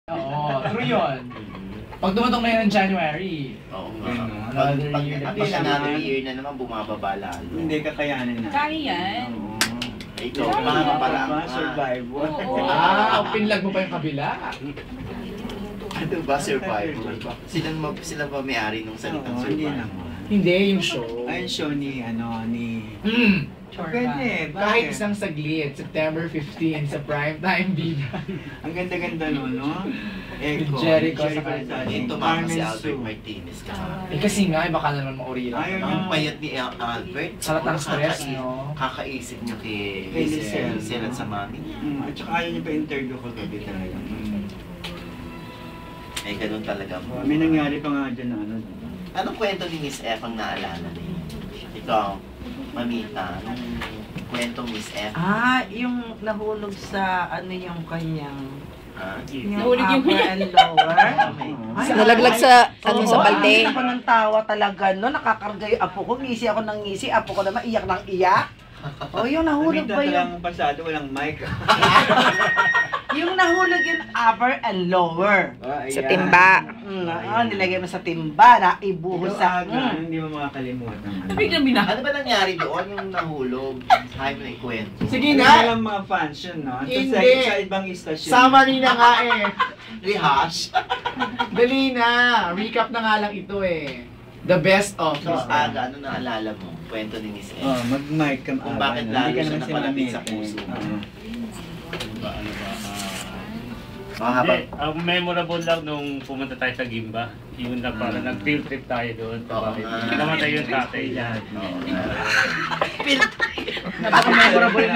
Oo, true yun. Pag dumatong na yun ng January, Oo nga. another Pag year. another year na naman, bumababa lalo. Hindi kakayanin na. Kaya yan. Oo. Ikaw, Kaya mga yan. parang Survival. Oo. Pinlag mo pa yung kabila. Ano ba, survival? Sila ba may-ari nung salitang Hindi survival? naman. Hindi, yung show. Ay, show ni, Chorba. Ganda eh. Kahit Bakit? isang saglit, September 15 sa primetime bida. Ang ganda-ganda nun, no? Echo. Jericho Jericho sa Rizal. Hindi tumama si Carmen Albert Sue. Martinez ka. Kasi nga, baka naman maurira. Ayaw Ang niya. payat ni Albert. Salat ng stress, no? Kakaisip niya kay Kay Lizelle. Lizelle at sa mami. At saka ayaw niya pa interview ko gabi talaga. Eh, ganun talaga mo. May nangyari pa nga dyan na ano. Anong kwento ni Miss F ang naalala niyo? Ikaw, Mamita, anong kwentong Miss F? Yung nahulog sa ano yung kanyang Ah, yung Nahulog yung upper and lower. Nalaglag sa ano sa balde. Ako ng tawa talaga no, nakakarga yung apo ko, ngisi ako ng ngisi, apo ko naman iyak ng iyak. Yung nahulog ba yung pasado, walang mic. yung nahulog yung upper and lower. Sa timba. Nilagay mo sa timba, naibuhos sa Hindi mo makakalimutan. Biglang binaka. ano ba nangyari doon yung nahulog? Ayaw mo na ikwento. Sige Hindi nga! lang mga fans yun, no? Hindi. Sa ibang istasyon. Summary na nga eh. Rehash. Dali na. Recap na nga lang ito eh. The best of. So, Aga, ano naalala mo? Kwento ni Miss F. Mag-mic ka Kung bakit lalo siya napalapit sa puso mo. Hindi, ang memorable lang nung pumunta tayo sa Gimba, yun na parang nag-field trip tayo doon. Oo nga. Namatay yung tatay niya. Oo. Napaka-memorable na